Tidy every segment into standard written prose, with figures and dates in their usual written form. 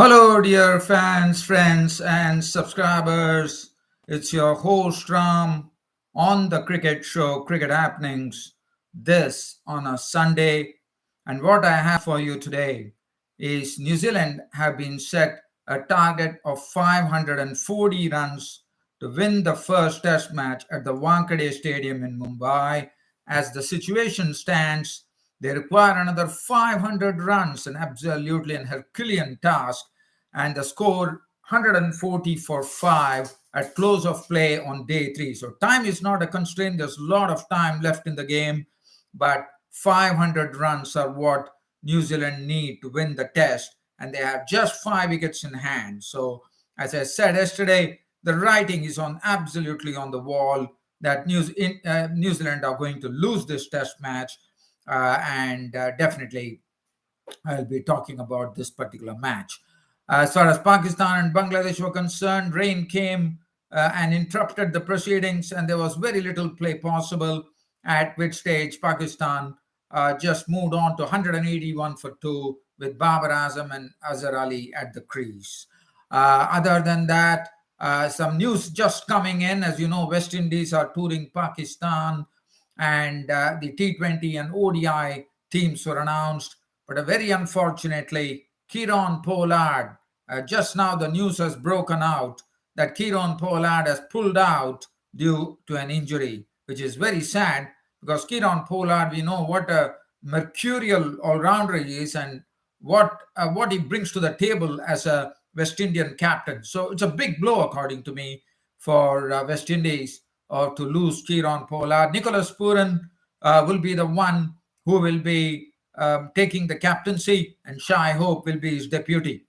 Hello, dear fans, friends, and subscribers. It's your host Ram on the cricket show Cricket Happenings. This on a Sunday, and what I have for you today is New Zealand have been set a target of 540 runs to win the first Test match at the Wankhede Stadium in Mumbai. As the situation stands, they require another 500 runs, an absolutely an Herculean task, and the score 140 for 5 at close of play on day 3. So time is not a constraint. There's a lot of time left in the game, but 500 runs are what New Zealand need to win the test, and they have just 5 wickets in hand. So as I said yesterday, the writing is on absolutely on the wall that New Zealand are going to lose this test match, and definitely I'll be talking about this particular match. As far as Pakistan and Bangladesh were concerned, rain came and interrupted the proceedings, and there was very little play possible. At which stage, Pakistan just moved on to 181 for 2 with Babar Azam and Azhar Ali at the crease. Other than that, some news just coming in. As you know, West Indies are touring Pakistan, and the T20 and ODI teams were announced. But very unfortunately, Kieron Pollard, just now the news has broken out that Kieron Pollard has pulled out due to an injury, which is very sad because Kieron Pollard, we know what a mercurial all-rounder he is and what he brings to the table as a West Indian captain. So it's a big blow, according to me, for West Indies to lose Kieron Pollard. Nicholas Pooran will be the one who will be taking the captaincy, and Shai Hope will be his deputy.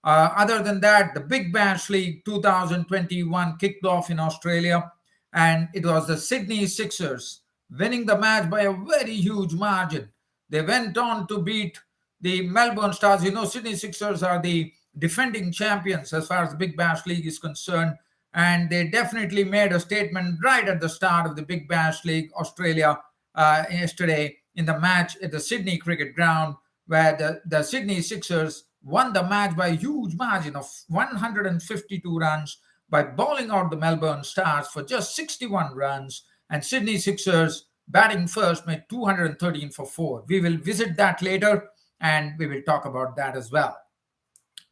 Other than that, the Big Bash League 2021 kicked off in Australia, and it was the Sydney Sixers winning the match by a very huge margin. They went on to beat the Melbourne Stars. You know, Sydney Sixers are the defending champions as far as the Big Bash League is concerned, and they definitely made a statement right at the start of the Big Bash League Australia yesterday in the match at the Sydney Cricket Ground, where the Sydney Sixers won the match by a huge margin of 152 runs by bowling out the Melbourne Stars for just 61 runs, and Sydney Sixers batting first made 213 for 4. We will visit that later, and we will talk about that as well.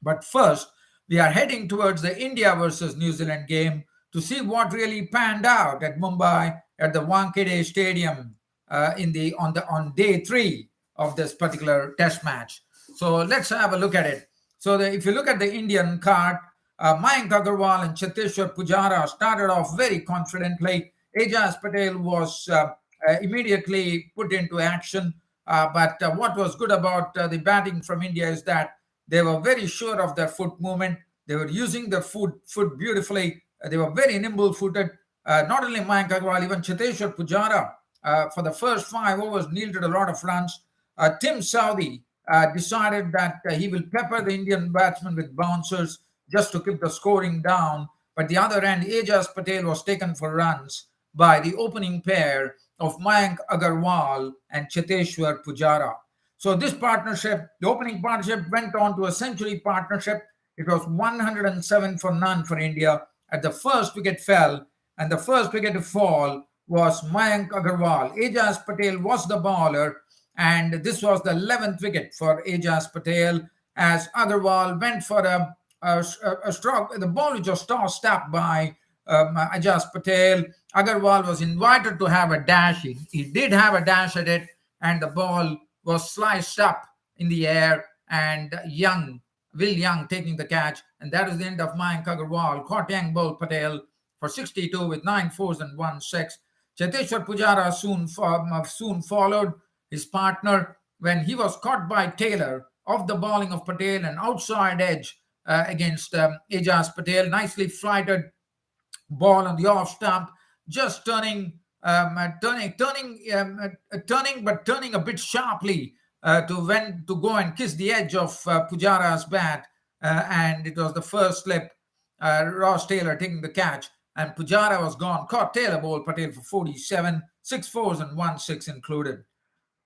But first, we are heading towards the India versus New Zealand game to see what really panned out at Mumbai at the Wankhede Stadium on day 3 of this particular test match. So let's have a look at it. So if you look at the Indian card, Mayank Agarwal and Cheteshwar Pujara started off very confidently. Ajaz Patel was immediately put into action. But what was good about the batting from India is that they were very sure of their foot movement. They were using their foot beautifully. They were very nimble-footed. Not only Mayank Agarwal, even Cheteshwar Pujara for the first 5 overs yielded a lot of runs. Tim Southee decided that he will pepper the Indian batsmen with bouncers just to keep the scoring down. But the other end, Ajaz Patel was taken for runs by the opening pair of Mayank Agarwal and Cheteshwar Pujara. So this partnership, the opening partnership, went on to a century partnership. It was 107 for none for India. At the first wicket fell, and the first wicket to fall was Mayank Agarwal. Ajaz Patel was the bowler, and this was the 11th wicket for Ajaz Patel as Agarwal went for a stroke. The ball was just tossed up by Ajaz Patel. Agarwal was invited to have a dash. He did have a dash at it, and the ball was sliced up in the air, and Will Young taking the catch, and that is the end of Mayank Agarwal. Caught Young bowled Patel for 62 with 9 fours and 1 6. Cheteshwar Pujara soon followed his partner when he was caught by Taylor off the bowling of Patel, an outside edge against Ajaz Patel. Nicely flighted ball on the off stump, just turning a bit sharply to go and kiss the edge of Pujara's bat, and it was the first slip. Ross Taylor taking the catch, and Pujara was gone. Caught Taylor bowled Patel for 47, 6 fours and 1 6 included.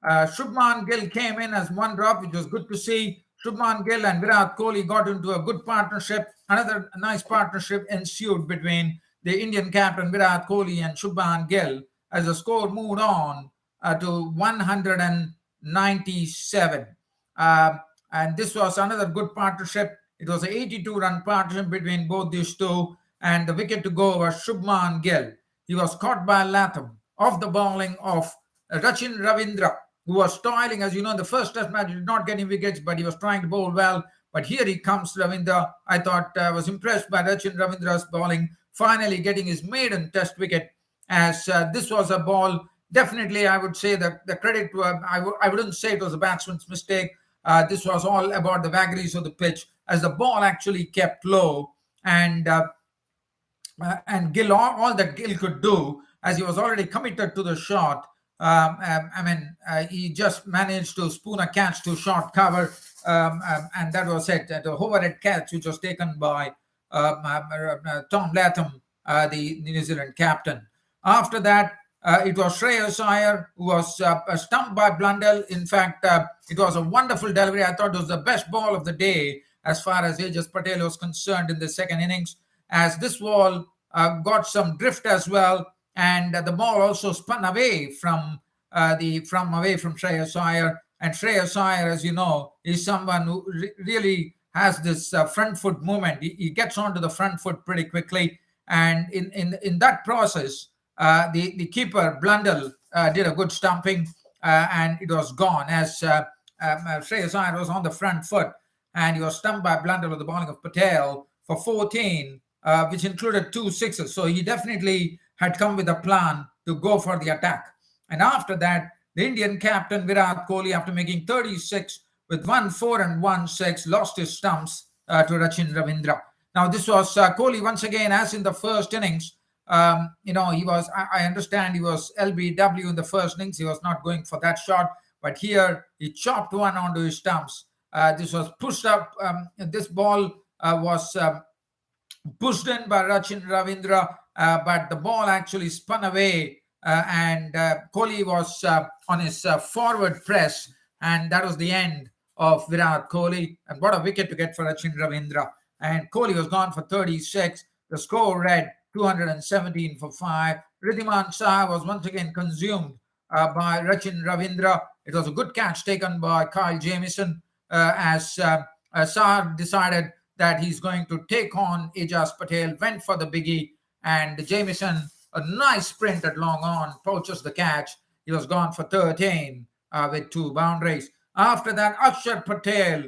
Shubman Gill came in as one drop, which was good to see. Shubman Gill and Virat Kohli got into a good partnership. Another nice partnership ensued between the Indian captain Virat Kohli and Shubman Gill as the score moved on to 197. And this was another good partnership. It was an 82-run partnership between both these two, and the wicket to go was Shubman Gill. He was caught by Latham off the bowling of Rachin Ravindra, who was toiling. As you know, in the first test match, he did not get any wickets, but he was trying to bowl well. But here he comes, Ravindra. I thought was impressed by Rachin Ravindra's bowling, finally getting his maiden test wicket, as this was a ball. Definitely, I would say that the credit to I wouldn't say it was a batsman's mistake. This was all about the vagaries of the pitch, as the ball actually kept low, and Gill, all that Gill could do, as he was already committed to the shot. He just managed to spoon a catch to short cover, and that was it. The overhead catch, which was taken by Tom Latham, the New Zealand captain. After that, it was Shreyas Iyer who was stumped by Blundell. In fact, it was a wonderful delivery. I thought it was the best ball of the day as far as Akshay Patel was concerned in the second innings, as this ball got some drift as well, and the ball also spun away from Shreyas Iyer. And Shreyas Iyer, as you know, is someone who really has this front foot movement. He gets onto the front foot pretty quickly, and in that process, the keeper Blundell did a good stumping, and it was gone, as Shreyas Iyer was on the front foot, and he was stumped by Blundell with the bowling of Patel for 14, which included 2 sixes. So he definitely had come with a plan to go for the attack. And after that, the Indian captain Virat Kohli, after making 36 with 1 4 and 1 6, lost his stumps to Rachin Ravindra. Now, this was Kohli once again, as in the first innings. He was, I understand he was LBW in the first innings. He was not going for that shot, but here he chopped one onto his stumps. This was pushed up. This ball was pushed in by Rachin Ravindra, but the ball actually spun away, and Kohli was on his forward press, and that was the end of Virat Kohli. And what a wicket to get for Rachin Ravindra. And Kohli was gone for 36. The score read 217 for 5. Ridhiman Shah was once again consumed by Rachin Ravindra. It was a good catch taken by Kyle Jamieson, as Shah decided that he's going to take on Akshay Patel, went for the biggie, and Jamieson, a nice sprint at long on, poaches the catch. He was gone for 13 with 2 boundaries. After that, Akshay Patel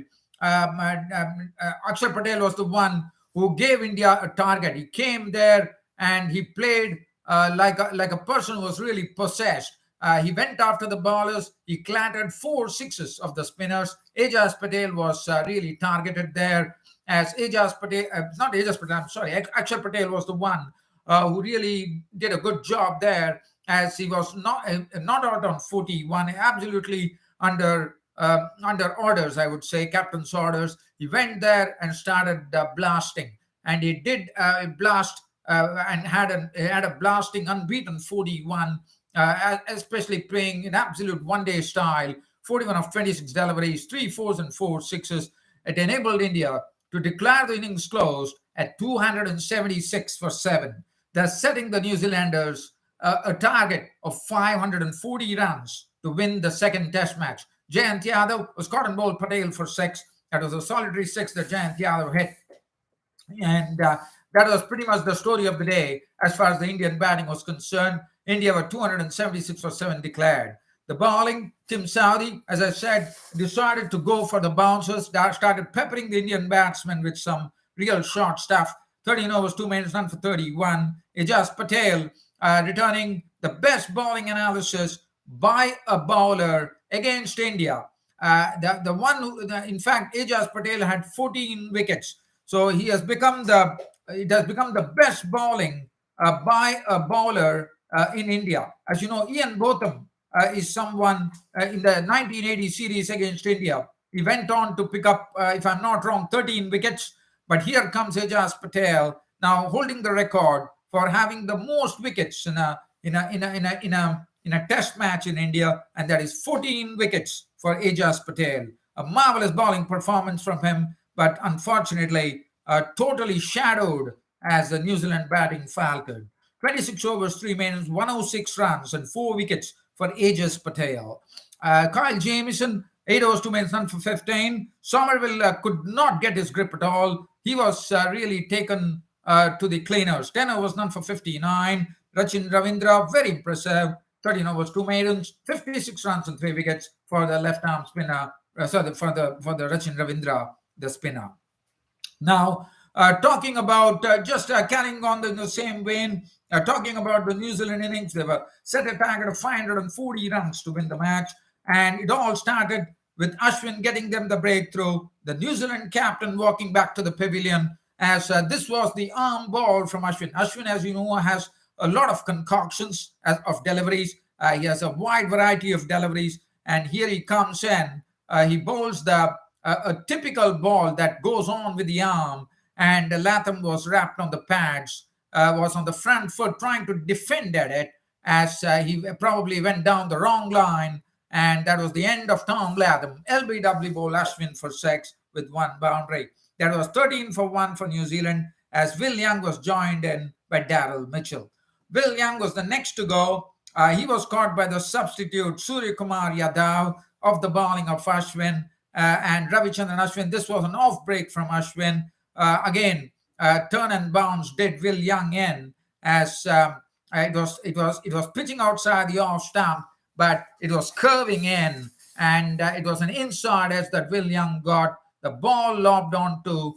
was the one who gave India a target. He came there and he played like a person who was really possessed. He went after the bowlers. He clattered 4 sixes of the spinners. Akshay Patel was really targeted there, as Akshay Patel was the one who really did a good job there, as he was not out on 41, absolutely under orders, I would say, captain's orders. He went there and started blasting, and he did blast and had a blasting unbeaten 41, especially playing in absolute one-day style. 41 of 26 deliveries, 3 4s and 4 6s. It enabled India to declare the innings closed at 276 for 7, thus setting the New Zealanders a target of 540 runs to win the second test match. Jayant Yadav was caught and bowled Patel for 6. That was a solitary 6 that Jayant Yadav hit. And that was pretty much the story of the day as far as the Indian batting was concerned. India were 276 for 7 declared. The bowling, Tim Southee, as I said, decided to go for the bouncers, started peppering the Indian batsmen with some real short stuff. 13 overs, 2 minutes, none for 31. Akshay Patel returning the best bowling analysis by a bowler against India. In fact, Akshay Patel had 14 wickets. So it has become the best bowling by a bowler in India. As you know, Ian Botham is someone in the 1980 series against India. He went on to pick up, if I'm not wrong, 13 wickets. But here comes Akshay Patel, now holding the record for having the most wickets in a test match in India, and that is 14 wickets for Akshay Patel. A marvelous bowling performance from him, but unfortunately, totally shadowed as the New Zealand batting faltered. 26 overs, 3 innings, 106 runs, and 4 wickets for Akshay Patel. Kyle Jamieson, 8 overs, 2 minutes, none for 15. Somerville could not get his grip at all. He was really taken to the cleaners. 10 overs, none for 59. Rachin Ravindra, very impressive. 13 overs, 2 maidens, 56 runs and 3 wickets for the left-arm spinner, for the Rachin Ravindra, the spinner. Now, talking about carrying on in the same vein, talking about the New Zealand innings, they were set a target of 540 runs to win the match, and it all started with Ashwin getting them the breakthrough, the New Zealand captain walking back to the pavilion, as this was the arm ball from Ashwin. Ashwin, as you know, has a lot of concoctions of deliveries. He has a wide variety of deliveries, and here he comes in. He bowls a typical ball that goes on with the arm, and Latham was wrapped on the pads, was on the front foot trying to defend at it, as he probably went down the wrong line, and that was the end of Tom Latham. LBW bowled Ashwin for 6 with 1 boundary. That was 13 for 1 for New Zealand, as Will Young was joined in by Daryl Mitchell. Will Young was the next to go. He was caught by the substitute Surya Kumar Yadav of the bowling of Ashwin and Ravichandran Ashwin. This was an off break from Ashwin. Again, turn and bounce did Will Young in, as it was pitching outside the off stump, but it was curving in, and it was an inside edge that Will Young got. The ball lobbed onto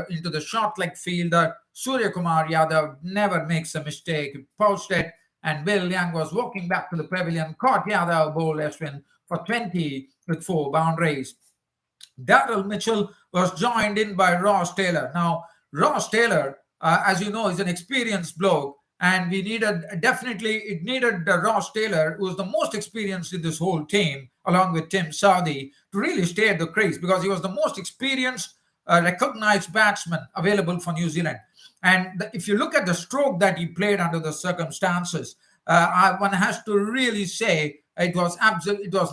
into the short leg fielder. Surya Kumar Yadav never makes a mistake. He poached it, and Will Young was walking back to the pavilion, caught Yadav, bowled Ashwin for 20 with 4 boundaries. Daryl Mitchell was joined in by Ross Taylor. Now, Ross Taylor, as you know, is an experienced bloke, and it needed Ross Taylor, who was the most experienced in this whole team, along with Tim Southey, to really stay at the crease, because he was the most experienced, recognized batsman available for New Zealand. And if you look at the stroke that he played under the circumstances, one has to really say it was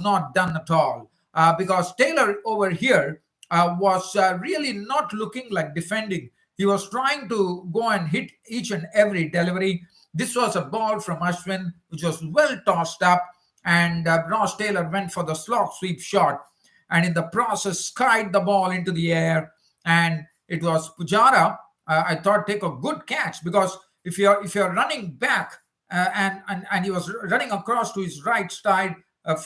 not done at all, because Taylor over here was really not looking like defending. He was trying to go and hit each and every delivery. This was a ball from Ashwin, which was well tossed up, and Ross Taylor went for the slog sweep shot, and in the process skied the ball into the air. And it was Pujara, I thought, take a good catch, because if you're running back and he was running across to his right side,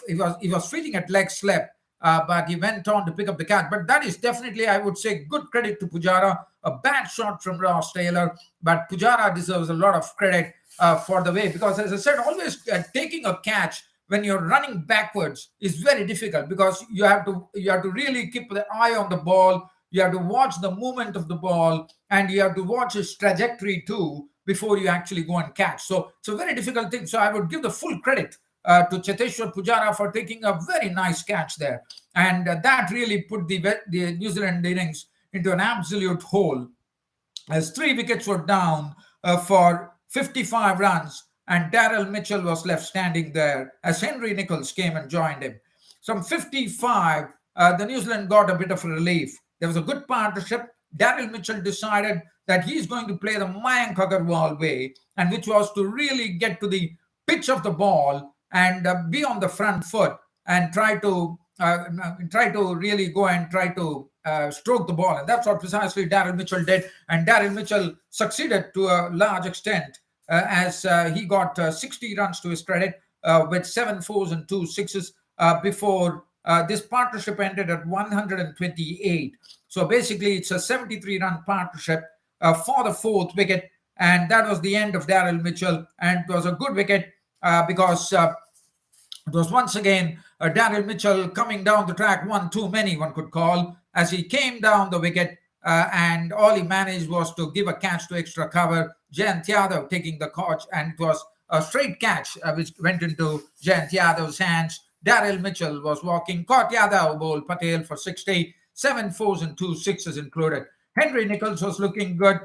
he was feeling at leg slip, but he went on to pick up the catch. But that is definitely, I would say, good credit to Pujara. A bad shot from Ross Taylor, but Pujara deserves a lot of credit for the way, because, as I said, always taking a catch when you're running backwards is very difficult, because you have to really keep the eye on the ball. You have to watch the movement of the ball, and you have to watch its trajectory too before you actually go and catch. So it's a very difficult thing. So I would give the full credit to Cheteshwar Pujara for taking a very nice catch there. And that really put the New Zealand innings into an absolute hole, as 3 wickets were down for 55 runs, and Daryl Mitchell was left standing there as Henry Nicholls came and joined him. From 55, the New Zealand got a bit of relief. There was a good partnership. Daryl Mitchell decided that he's going to play the Mayank Agarwal way, and which was to really get to the pitch of the ball and be on the front foot and try to really go and try to stroke the ball. And that's what precisely Daryl Mitchell did. And Daryl Mitchell succeeded to a large extent, as he got 60 runs to his credit, with 7 fours and 2 sixes before this partnership ended at 128. So basically, it's a 73-run partnership for the 4th wicket. And that was the end of Daryl Mitchell. And it was a good wicket because it was once again Daryl Mitchell coming down the track, one too many, one could call, as he came down the wicket, and all he managed was to give a catch to extra cover. Jayant Yadav taking the catch, and it was a straight catch which went into Jayant Yadav's hands. Daryl Mitchell was walking, caught Yadav, bowled Patel for 60, 7 fours and 2 sixes included. Henry Nicholls was looking good.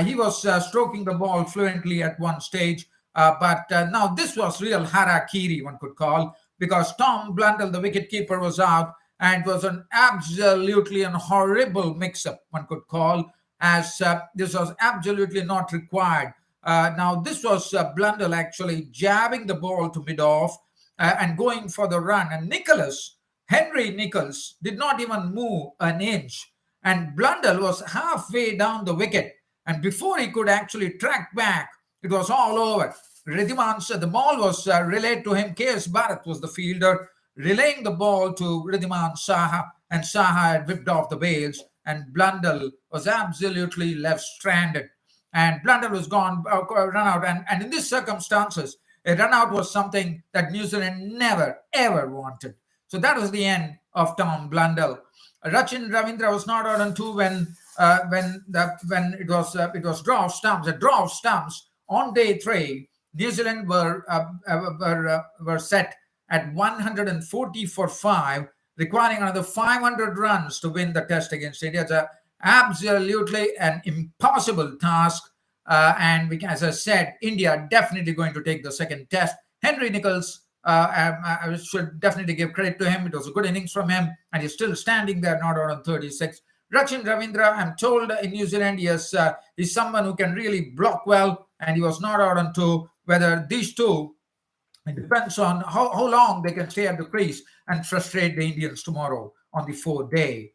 He was stroking the ball fluently at one stage. But now this was real harakiri, one could call, because Tom Blundell, the wicketkeeper, was out, and it was an absolutely and horrible mix-up, one could call, as this was absolutely not required. Now, this was Blundell actually jabbing the ball to mid-off and going for the run. And Henry Nichols, did not even move an inch. And Blundell was halfway down the wicket. And before he could actually track back, it was all over. The ball was relayed to him. K.S. Bharat was the fielder, relaying the ball to Ridhiman Saha. And Saha had whipped off the bails. And Blundell was absolutely left stranded. And Blundell was gone, run out. And in these circumstances, a run out was something that New Zealand never, ever wanted. So that was the end of Tom Blundell. Rachin Ravindra was not out on two when it was draw of stumps. A draw of stumps on day 3. New Zealand were set at 140 for 5, requiring another 500 runs to win the test against India. It's absolutely an impossible task. And as I said, India definitely going to take the second test. Henry Nichols, I should definitely give credit to him. It was a good innings from him, and he's still standing there, not out on 36. Rachin Ravindra, I'm told in New Zealand, he's someone who can really block well, and he was not out on 2. Whether these two, it depends on how long they can stay at the crease and frustrate the Indians tomorrow on the 4th day.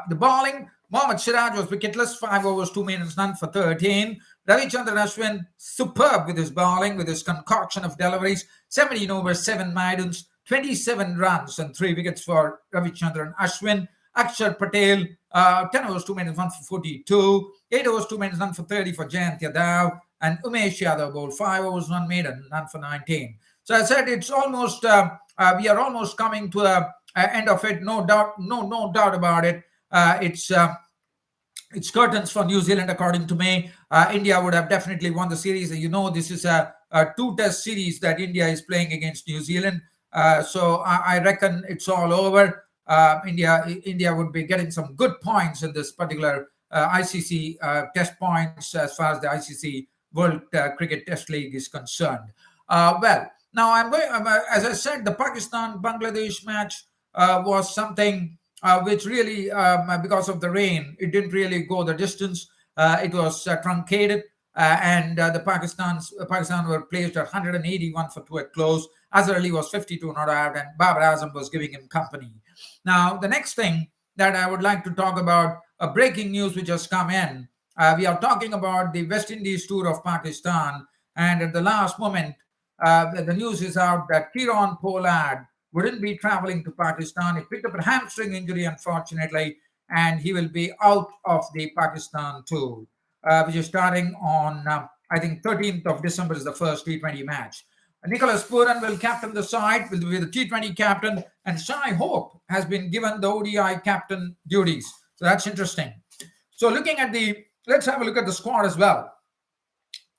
The bowling, Mohammad Siraj was wicketless, 5 overs, 2 minutes, none for 13. Ravichandran Ashwin, superb with his bowling, with his concoction of deliveries, 17 overs, 7 maidens, 27 runs and 3 wickets for Ravichandran Ashwin. Akshay Patel, 10 overs, 2 minutes, 1 for 42. 8 overs, 2 minutes, none for 30 for Jayant Yadav. And Umesh Yadav bowled 5 overs, 1 maiden, none for 19. So I said it's almost, we are almost coming to the end of it. No doubt about it. It's curtains for New Zealand, according to me. India would have definitely won the series. This is a 2-test series that India is playing against New Zealand. So I reckon it's all over. India would be getting some good points in this particular ICC test points as far as the ICC World Cricket Test League is concerned. Now I'm going. As I said, the Pakistan-Bangladesh match was something which really, because of the rain, it didn't really go the distance. It was truncated, and the Pakistan were placed at 181 for 2 at close. Azhar Ali was 52 not out, and Babar Azam was giving him company. Now, the next thing that I would like to talk about, breaking news which has come in. We are talking about the West Indies tour of Pakistan, and at the last moment, the news is out that Kieron Pollard wouldn't be traveling to Pakistan. He picked up a hamstring injury, unfortunately, and he will be out of the Pakistan tour, which is starting on, I think, 13th of December is the first T20 match. Nicholas Pooran will captain the side, will be the T20 captain, and Shai Hope has been given the ODI captain duties. So that's interesting. So let's have a look at the squad as well.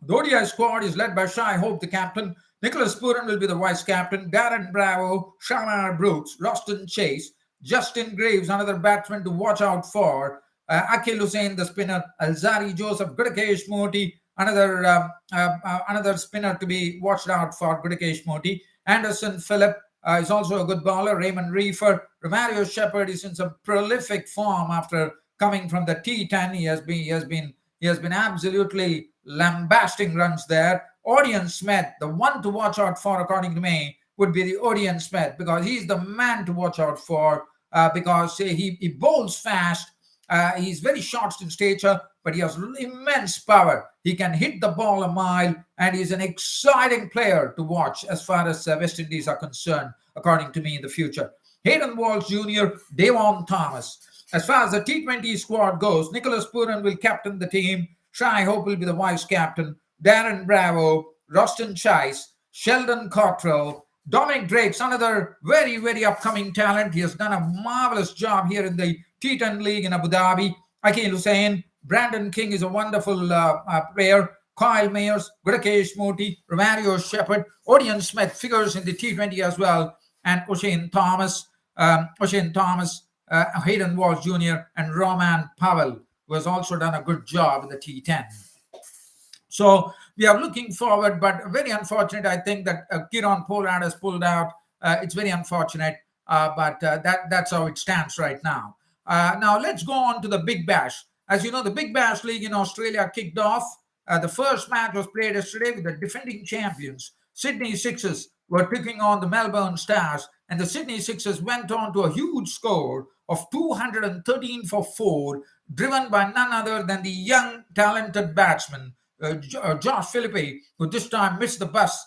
The ODI squad is led by Shai Hope, the captain. Nicholas Pooran will be the vice captain. Darren Bravo, Shamar Brooks, Roston Chase, Justin Graves, another batsman to watch out for. Akhil Hussain, the spinner. Alzari Joseph, Gudakesh Moti, another spinner to be watched out for, Gudakesh Moti. Anderson Phillip is also a good bowler. Raymond Reefer. Romario Shepherd is in some prolific form after coming from the T10. He has been absolutely lambasting runs there. Odion Smith, the one to watch out for, according to me, would be the Odion Smith, because he's the man to watch out for, because he bowls fast. He's very short in stature, but he has immense power. He can hit the ball a mile, and he's an exciting player to watch as far as West Indies are concerned, according to me, in the future. Hayden Walsh Jr., Devon Thomas. As far as the T20 squad goes, Nicholas Pooran will captain the team. Shai Hope will be the vice captain. Darren Bravo, Roston Chase, Sheldon Cottrell, Dominic Drake's another very, very upcoming talent. He has done a marvelous job here in the T10 League in Abu Dhabi. Akhil Hussain, Brandon King is a wonderful player. Kyle Mayers, Gudakesh Moti, Romario Shepherd, Odion Smith figures in the T20 as well, and O'Shane Thomas, Hayden Walsh Jr., and Roman Powell, who has also done a good job in the T10. So we are looking forward, but very unfortunate, I think, that Kieron Pollard has pulled out. It's very unfortunate. but that's how it stands right now. Now let's go on to the Big Bash. As you know, the Big Bash League in Australia kicked off. The first match was played yesterday with the defending champions, Sydney Sixers, were taking on the Melbourne Stars, and the Sydney Sixers went on to a huge score of 213 for 4, driven by none other than the young, talented batsman, Josh Philippe, who this time missed the bus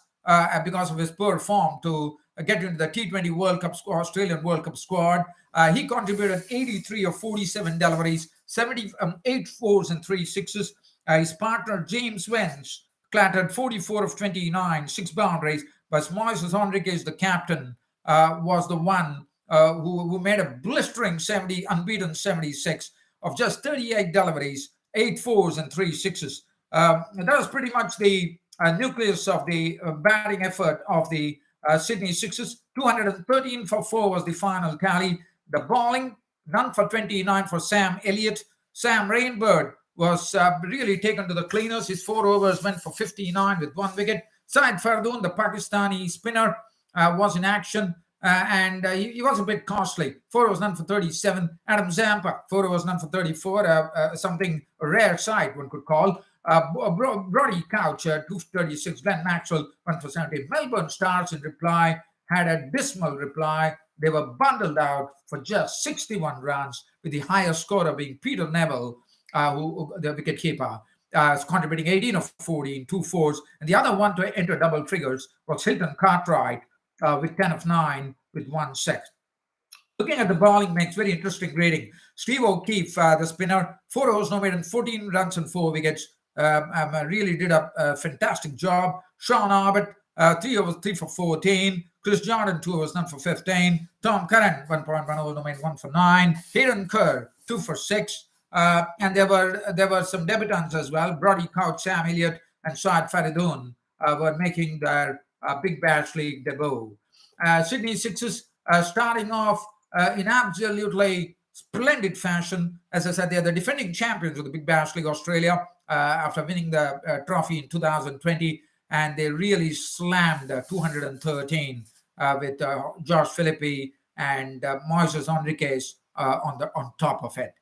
because of his poor form to get into the T20 World Cup squad, Australian World Cup squad. He contributed 83 of 47 deliveries, 78 fours and 3 sixes. His partner James Vance clattered 44 of 29, 6 boundaries, but Moises Henriques, the captain, was the one who made a blistering 70, unbeaten 76 of just 38 deliveries, 8 fours and 3 sixes. That was pretty much the nucleus of the batting effort of the Sydney Sixers. 213 for 4 was the final tally. The bowling, none for 29 for Sam Elliott. Sam Rainbird was really taken to the cleaners. His 4 overs went for 59 with 1 wicket. Syed Fardoon, the Pakistani spinner, was in action. And he was a bit costly. 4 overs, none for 37. Adam Zampa, 4 overs, none for 34. Something a rare sight, one could call. Brody Couch, 236. Glenn Maxwell, 1 for 70. Melbourne Stars, in reply, had a dismal reply. They were bundled out for just 61 runs, with the highest scorer being Peter Neville, who the wicketkeeper, contributing 18 of 14, 2 fours. And the other one to enter double figures was Hilton Cartwright, with 10 of 9 with 1 six. Looking at the bowling makes very interesting grading. Steve O'Keefe, the spinner, 4 overs, no more than 14 runs and 4 wickets. Really did a fantastic job. Sean Arbett, 3 overs, 3 for 14. Chris Jordan, 2 overs, none for 15. Tom Curran, 1.1 overs, no more than 1 for 9. Hayden Kerr, 2 for 6. And there were some debutants as well. Brody Couch, Sam Elliott, and Syed Fardoon were making their Big Bash League debut. Sydney Sixers starting off in absolutely splendid fashion. As I said, they are the defending champions of the Big Bash League Australia after winning the trophy in 2020, and they really slammed 213 with Josh Philippe and Moises Henriques on top of it.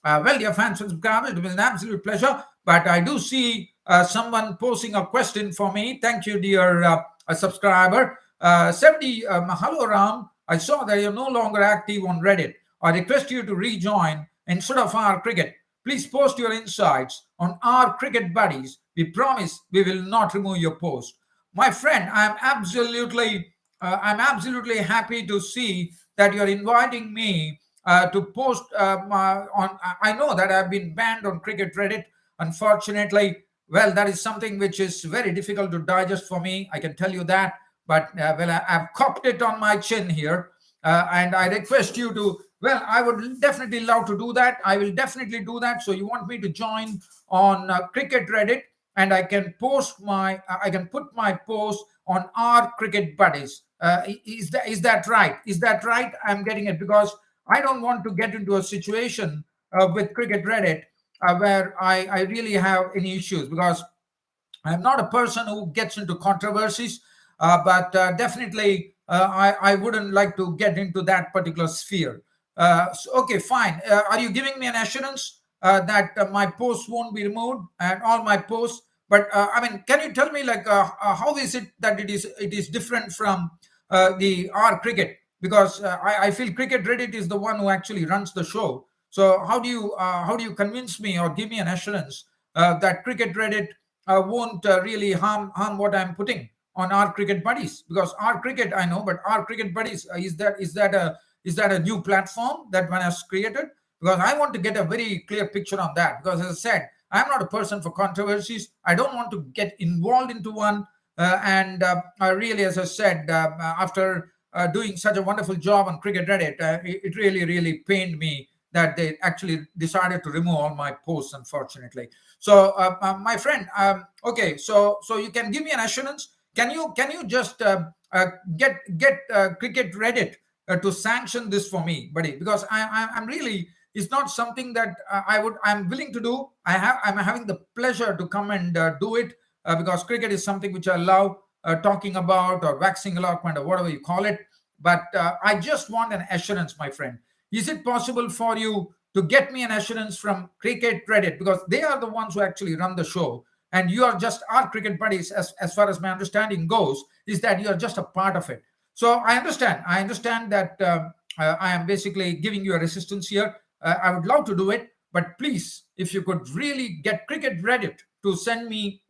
Well, dear fans and subscribers, it was an absolute pleasure. But I do see someone posing a question for me. Thank you, dear subscriber. 70 Mahalo Ram. I saw that you're no longer active on Reddit. I request you to rejoin instead of our cricket. Please post your insights on our cricket buddies. We promise we will not remove your post. My friend, I'm absolutely happy to see that you're inviting me to post on. I know that I've been banned on Cricket Reddit. Unfortunately, well, that is something which is very difficult to digest for me. I can tell you that. But I've copped it on my chin here, and I request you to. Well, I would definitely love to do that. I will definitely do that. So you want me to join on Cricket Reddit, and I can post my. I can put my post on our cricket buddies. Is that right? Is that right? I'm getting it because I don't want to get into a situation with Cricket Reddit where I really have any issues, because I'm not a person who gets into controversies, but definitely I wouldn't like to get into that particular sphere. Okay, fine. Are you giving me an assurance that my posts won't be removed and all my posts? But I mean, can you tell me how is it that it is different from the R cricket? Because I feel Cricket Reddit is the one who actually runs the show. So how do you convince me or give me an assurance that Cricket Reddit won't really harm what I'm putting on our cricket buddies? Because our cricket I know, but our cricket buddies, is that a new platform that one has created? Because I want to get a very clear picture on that. Because as I said, I'm not a person for controversies. I don't want to get involved into one. And I really, as I said, after doing such a wonderful job on Cricket Reddit, it really pained me that they actually decided to remove all my posts, unfortunately. So, my friend, okay, so you can give me an assurance. Can you just get Cricket Reddit to sanction this for me, buddy? Because I'm really, it's not something that I'm willing to do. I'm having the pleasure to come and do it because cricket is something which I love talking about, or waxing eloquent, or whatever you call it. but I just want an assurance, my friend. Is it possible for you to get me an assurance from Cricket Reddit? Because they are the ones who actually run the show. And you are just our cricket buddies, as far as my understanding goes, is that you are just a part of it. So I understand. I understand that I am basically giving you a resistance here. I would love to do it, but please, if you could really get Cricket Reddit to send me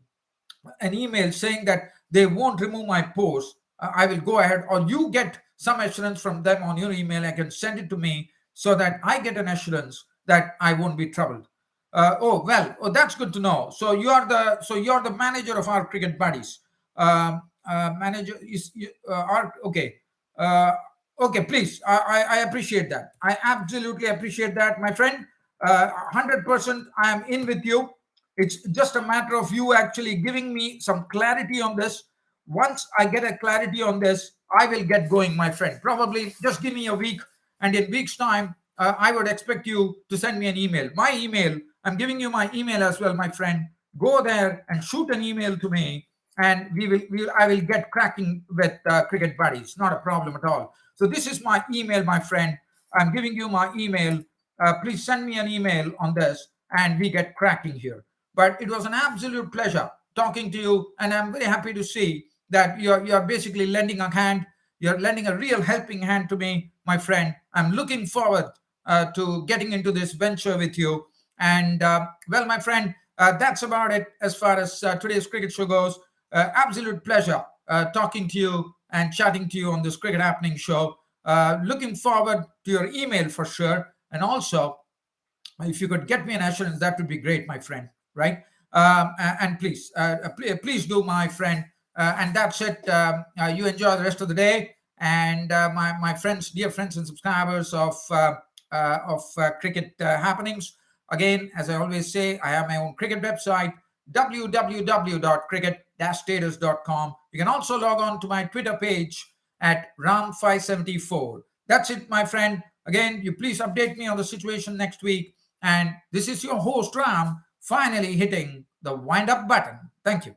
an email saying that they won't remove my post, I will go ahead, or you get some assurance from them on your email. I can send it to me so that I get an assurance that I won't be troubled. Oh well, oh, that's good to know. So you're the manager of our cricket buddies. Manager is okay. Uh, okay, please. I appreciate that. I absolutely appreciate that, my friend. 100%. I am in with you. It's just a matter of you actually giving me some clarity on this. Once I get a clarity on this, I will get going, my friend. Probably just give me a week, and in week's time, I would expect you to send me an email. My email, I'm giving you my email as well, my friend. Go there and shoot an email to me, and I will get cracking with cricket buddies. Not a problem at all. So this is my email, my friend. I'm giving you my email. Please send me an email on this, and we get cracking here. But it was an absolute pleasure talking to you, and I'm very happy to see that you're basically lending a hand. You're lending a real helping hand to me, my friend. I'm looking forward to getting into this venture with you. And well, my friend, that's about it as far as today's cricket show goes. Absolute pleasure talking to you and chatting to you on this Cricket Happening show. Looking forward to your email for sure. And also, if you could get me an assurance, that would be great, my friend. Right? And please do, my friend. And that's it. You enjoy the rest of the day. And my friends, dear friends and subscribers of Cricket Happenings. Again, as I always say, I have my own cricket website, www.cricket-status.com. You can also log on to my Twitter page at Ram574. That's it, my friend. Again, you please update me on the situation next week. And this is your host, Ram, finally hitting the wind up button. Thank you.